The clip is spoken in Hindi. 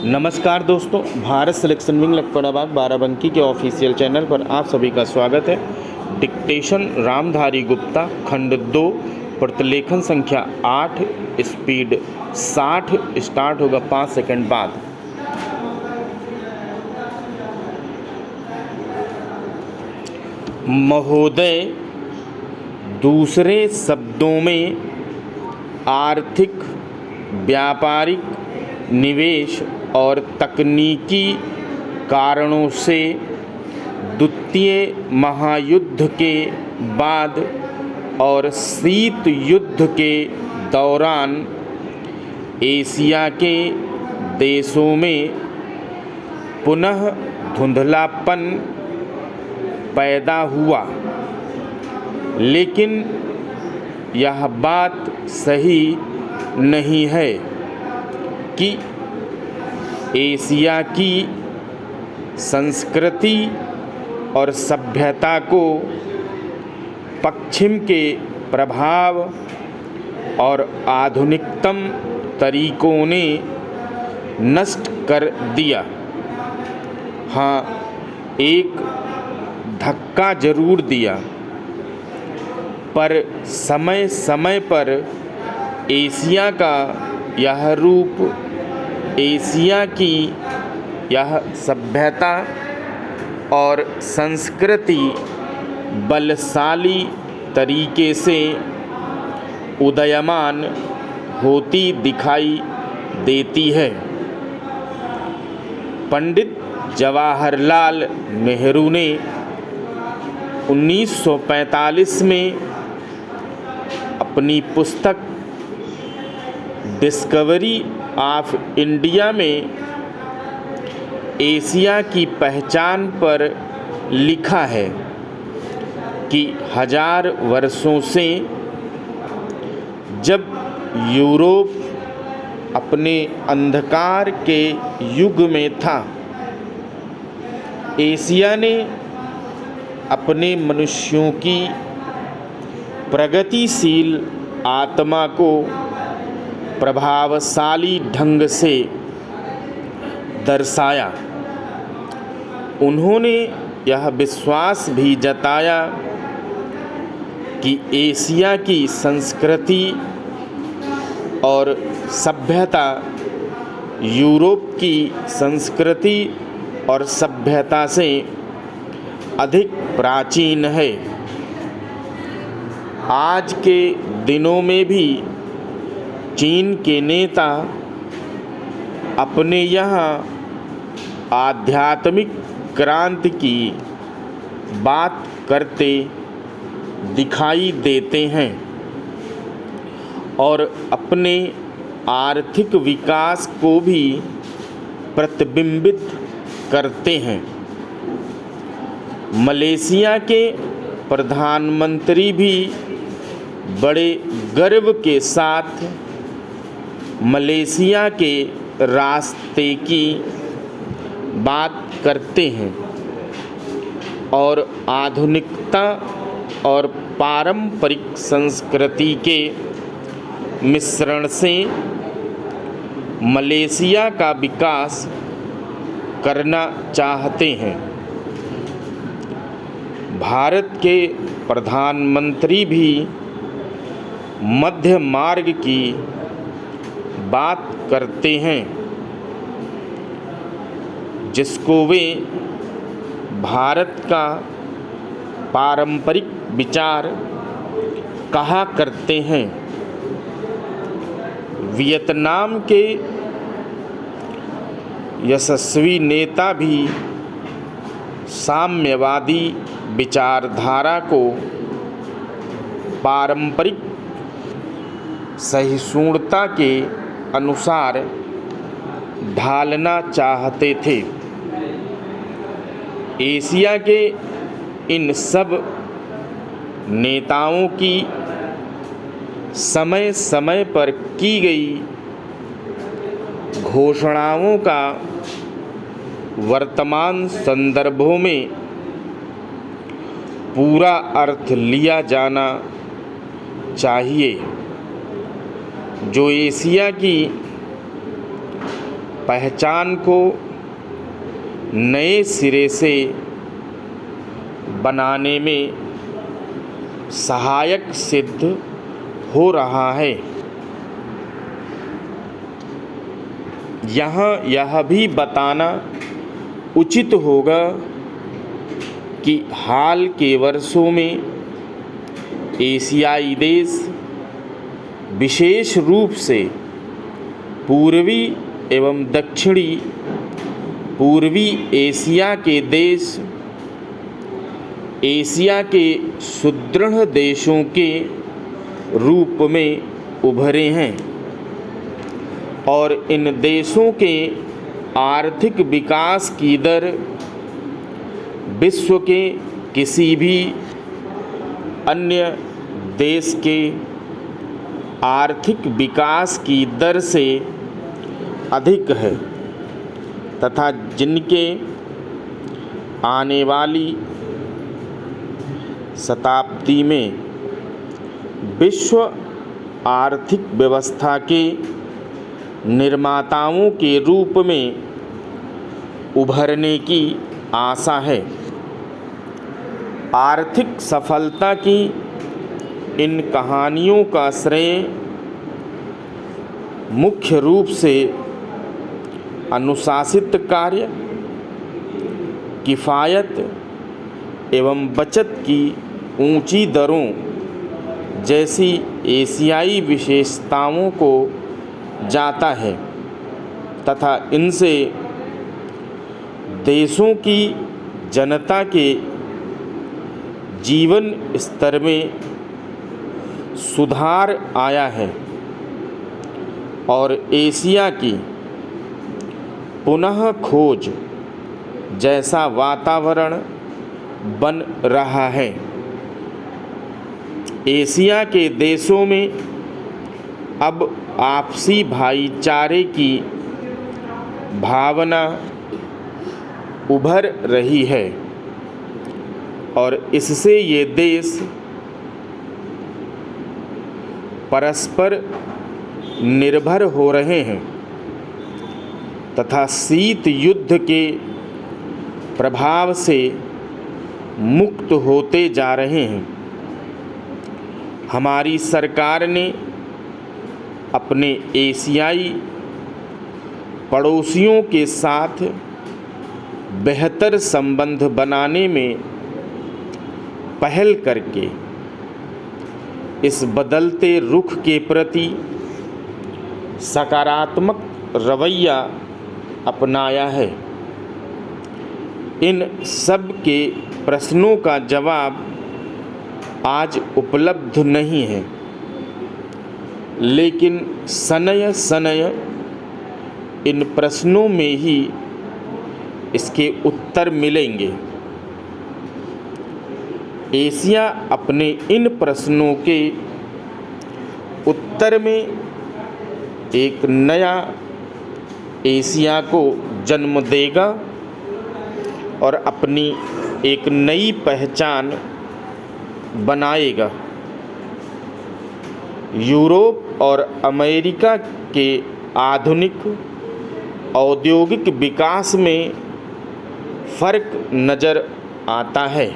नमस्कार दोस्तों, भारत सिलेक्शन विंग लखपराबाद बाराबंकी के ऑफिशियल चैनल पर आप सभी का स्वागत है। डिक्टेशन रामधारी गुप्ता, खंड 2, प्रतिलेखन संख्या 8, स्पीड 60। स्टार्ट होगा 5 सेकंड बाद। महोदय, दूसरे शब्दों में आर्थिक, व्यापारिक, निवेश और तकनीकी कारणों से द्वितीय महायुद्ध के बाद और शीत युद्ध के दौरान एशिया के देशों में पुनः धुंधलापन पैदा हुआ, लेकिन यह बात सही नहीं है कि एशिया की संस्कृति और सभ्यता को पश्चिम के प्रभाव और आधुनिकतम तरीकों ने नष्ट कर दिया। हाँ, एक धक्का जरूर दिया, पर समय समय पर एशिया का यह रूप, एशिया की यह सभ्यता और संस्कृति बलशाली तरीके से उदयमान होती दिखाई देती है। पंडित जवाहरलाल नेहरू ने 1945 में अपनी पुस्तक डिस्कवरी ऑफ इंडिया में एशिया की पहचान पर लिखा है कि 1000 वर्षों से जब यूरोप अपने अंधकार के युग में था, एशिया ने अपने मनुष्यों की प्रगतिशील आत्मा को प्रभावशाली ढंग से दर्शाया। उन्होंने यह विश्वास भी जताया कि एशिया की संस्कृति और सभ्यता यूरोप की संस्कृति और सभ्यता से अधिक प्राचीन है। आज के दिनों में भी चीन के नेता अपने यहाँ आध्यात्मिक क्रांति की बात करते दिखाई देते हैं और अपने आर्थिक विकास को भी प्रतिबिंबित करते हैं। मलेशिया के प्रधानमंत्री भी बड़े गर्व के साथ मलेशिया के रास्ते की बात करते हैं और आधुनिकता और पारंपरिक संस्कृति के मिश्रण से मलेशिया का विकास करना चाहते हैं। भारत के प्रधानमंत्री भी मध्य मार्ग की बात करते हैं, जिसको वे भारत का पारंपरिक विचार कहा करते हैं। वियतनाम के यशस्वी नेता भी साम्यवादी विचारधारा को पारंपरिक सहिष्णुता के अनुसार ढालना चाहते थे। एशिया के इन सब नेताओं की समय समय पर की गई घोषणाओं का वर्तमान संदर्भों में पूरा अर्थ लिया जाना चाहिए। जो एशिया की पहचान को नए सिरे से बनाने में सहायक सिद्ध हो रहा है। यहाँ यह भी बताना उचित होगा कि हाल के वर्षों में एशियाई देश, विशेष रूप से पूर्वी एवं दक्षिणी पूर्वी एशिया के देश एशिया के सुदृढ़ देशों के रूप में उभरे हैं और इन देशों के आर्थिक विकास की दर विश्व के किसी भी अन्य देश के आर्थिक विकास की दर से अधिक है तथा जिनके आने वाली शताब्दी में विश्व आर्थिक व्यवस्था के निर्माताओं के रूप में उभरने की आशा है। आर्थिक सफलता की इन कहानियों का श्रेय मुख्य रूप से अनुशासित कार्य, किफ़ायत एवं बचत की ऊंची दरों जैसी एशियाई विशेषताओं को जाता है तथा इनसे देशों की जनता के जीवन स्तर में सुधार आया है और एशिया की पुनः खोज जैसा वातावरण बन रहा है। एशिया के देशों में अब आपसी भाईचारे की भावना उभर रही है और इससे ये देश परस्पर निर्भर हो रहे हैं तथा शीत युद्ध के प्रभाव से मुक्त होते जा रहे हैं। हमारी सरकार ने अपने एशियाई पड़ोसियों के साथ बेहतर संबंध बनाने में पहल करके इस बदलते रुख के प्रति सकारात्मक रवैया अपनाया है। इन सब के प्रश्नों का जवाब आज उपलब्ध नहीं है, लेकिन सनय सनय इन प्रश्नों में ही इसके उत्तर मिलेंगे। एशिया अपने इन प्रश्नों के उत्तर में एक नया एशिया को जन्म देगा और अपनी एक नई पहचान बनाएगा। यूरोप और अमेरिका के आधुनिक औद्योगिक विकास में फ़र्क नज़र आता है।